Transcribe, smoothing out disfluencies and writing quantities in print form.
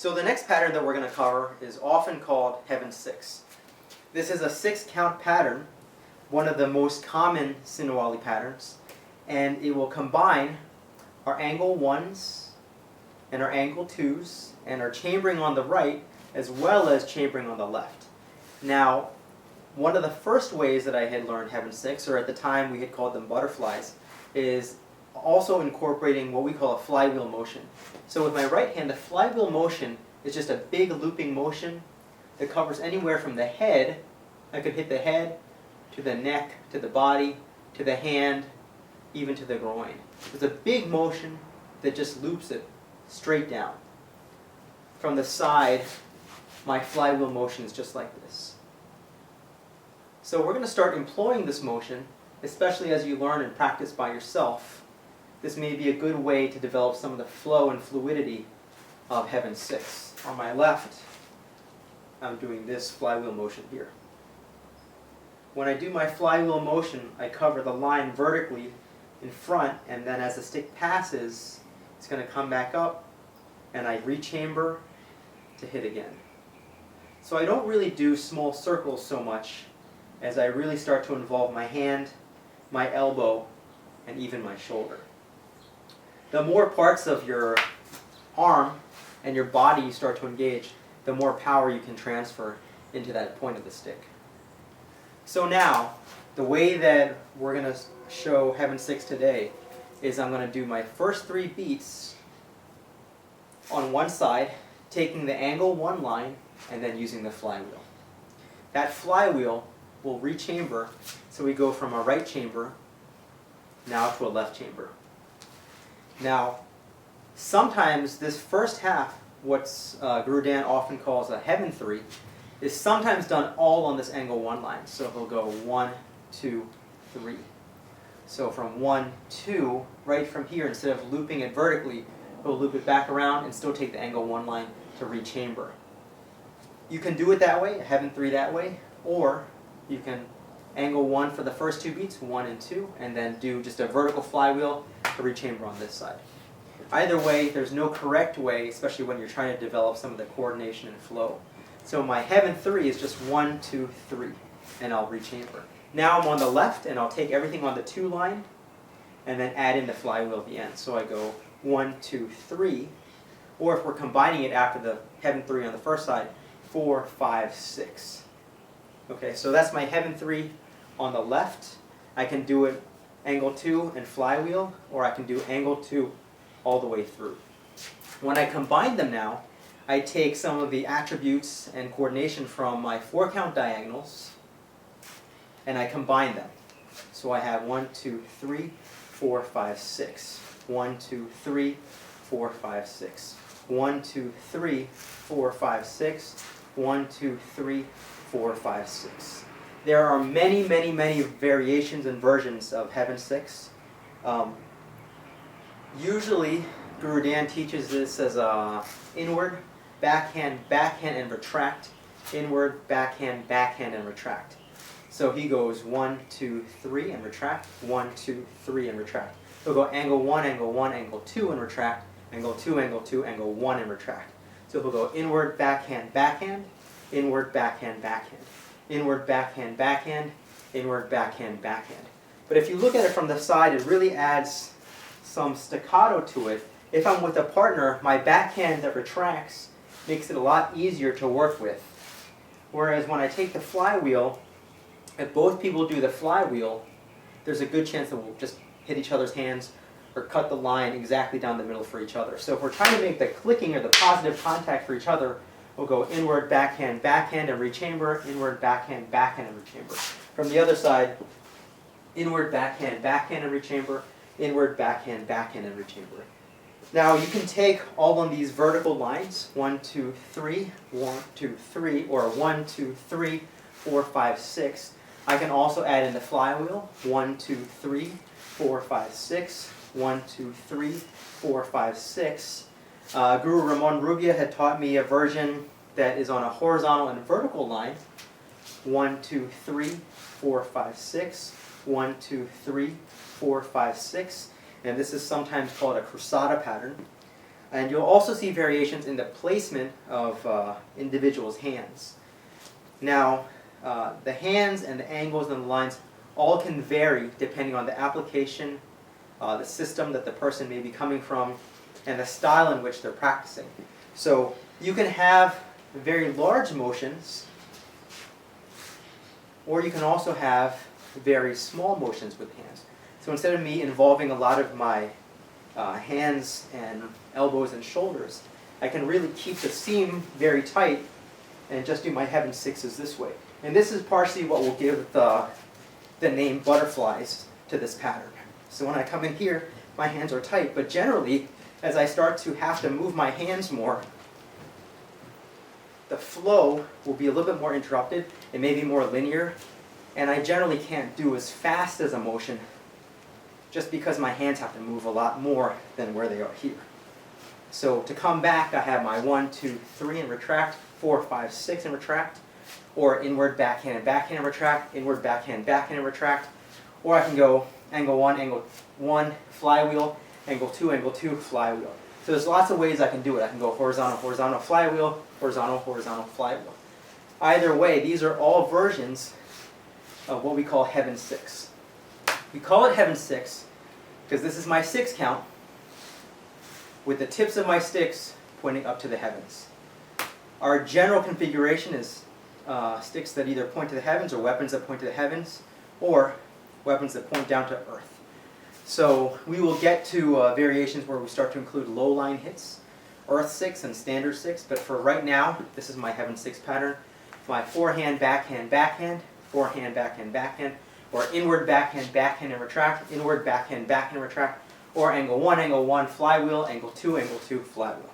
So the next pattern that we're going to cover is often called Heaven 6. This is a 6-count pattern, one of the most common Sinawali patterns, and it will combine our angle 1s and our angle 2s and our chambering on the right as well as chambering on the left. Now, one of the first ways that I had learned Heaven 6, or at the time we had called them butterflies, is also incorporating what we call a flywheel motion. So with my right hand, the flywheel motion is just a big looping motion that covers anywhere from the head. I could hit the head, to the neck, to the body, to the hand, even to the groin. It's a big motion that just loops it straight down. From the side, my flywheel motion is just like this. So we're going to start employing this motion, especially as you learn and practice by yourself. This may be a good way to develop some of the flow and fluidity of Heaven 6. On my left, I'm doing this flywheel motion here. When I do my flywheel motion, I cover the line vertically in front, and then as the stick passes, it's going to come back up, and I rechamber to hit again. So I don't really do small circles so much as I really start to involve my hand, my elbow, and even my shoulder. The more parts of your arm and your body you start to engage, the more power you can transfer into that point of the stick. So now, the way that we're going to show Heaven 6 today is I'm going to do my first 3 beats on one side, taking the angle 1 line, and then using the flywheel. That flywheel will rechamber, so we go from a right chamber now to a left chamber. Now, sometimes this first half, what Guro Dan often calls a Heaven 3, is sometimes done all on this angle 1 line. So he'll go 1, 2, 3. So from 1, 2, right from here, instead of looping it vertically, he'll loop it back around and still take the angle 1 line to rechamber. You can do it that way, a Heaven 3 that way, or you can angle 1 for the first 2 beats, 1 and 2, and then do just a vertical flywheel to rechamber on this side. Either way, there's no correct way, especially when you're trying to develop some of the coordination and flow. So my Heaven 3 is just 1, 2, 3, and I'll rechamber. Now I'm on the left, and I'll take everything on the 2 line, and then add in the flywheel at the end. So I go 1, 2, 3, or if we're combining it after the Heaven 3 on the first side, 4, 5, 6. Okay, so that's my Heaven 3 on the left. I can do it angle 2 and flywheel, or I can do angle 2 all the way through. When I combine them now, I take some of the attributes and coordination from my 4-count diagonals, and I combine them. So I have 1, 2, 3, 4, 5, 6. 1, 2, 3, 4, 5, 6. 1, 2, 3, 4, 5, 6. 1, 2, 3, 4, 5, 6. There are many, many, many variations and versions of Heaven 6. Usually, Guro Dan teaches this as a inward, backhand, backhand, and retract. Inward, backhand, backhand, and retract. So he goes 1, 2, 3, and retract. 1, 2, 3, and retract. He'll go angle 1, angle 1, angle 2, and retract. Angle 2, angle 2, angle 1, and retract. So he'll go inward, backhand, backhand, inward, backhand, backhand. Inward, backhand, backhand, inward, backhand, backhand. But if you look at it from the side, it really adds some staccato to it. If I'm with a partner, my backhand that retracts makes it a lot easier to work with. Whereas when I take the flywheel, if both people do the flywheel, there's a good chance that we'll just hit each other's hands or cut the line exactly down the middle for each other. So if we're trying to make the clicking or the positive contact for each other, we'll go inward, backhand, backhand, and rechamber, inward, backhand, backhand, and rechamber. From the other side, inward, backhand, backhand, and rechamber, inward, backhand, backhand, and rechamber. Now you can take all of these vertical lines, 1, 2, 3, 1, 2, 3, or 1, 2, 3, 4, 5, 6. I can also add in the flywheel, 1, 2, 3, 4, 5, 6, 1, 2, 3, 4, 5, 6. Guro Ramon Rubia had taught me a version that is on a horizontal and vertical line. 1, 2, 3, 4, 5, 6. 1, 2, 3, 4, 5, 6. And this is sometimes called a cruzada pattern. And you'll also see variations in the placement of individuals' hands. Now, the hands and the angles and the lines all can vary depending on the application, the system that the person may be coming from, and the style in which they're practicing. So you can have very large motions, or you can also have very small motions with hands. So instead of me involving a lot of my hands and elbows and shoulders, I can really keep the seam very tight and just do my heaven sixes this way. And this is partially what will give the name butterflies to this pattern. So when I come in here, my hands are tight, but generally, as I start to have to move my hands more, the flow will be a little bit more interrupted. It may be more linear, and I generally can't do as fast as a motion just because my hands have to move a lot more than where they are here. So to come back, I have my 1, 2, 3 and retract, 4, 5, 6 and retract, or inward backhand and retract, inward backhand and retract, or I can go angle 1, flywheel, angle 2, flywheel. So there's lots of ways I can do it. I can go horizontal, horizontal, flywheel, horizontal, horizontal, flywheel. Either way, these are all versions of what we call heaven six. We call it heaven six because this is my 6 count with the tips of my sticks pointing up to the heavens. Our general configuration is sticks that either point to the heavens or weapons that point to the heavens or weapons that point down to earth. So we will get to variations where we start to include low line hits, earth 6 and standard 6, but for right now, this is my heaven 6 pattern. My forehand, backhand, forehand, backhand, or inward backhand and retract, inward backhand and retract, or angle 1, flywheel, angle 2, flywheel.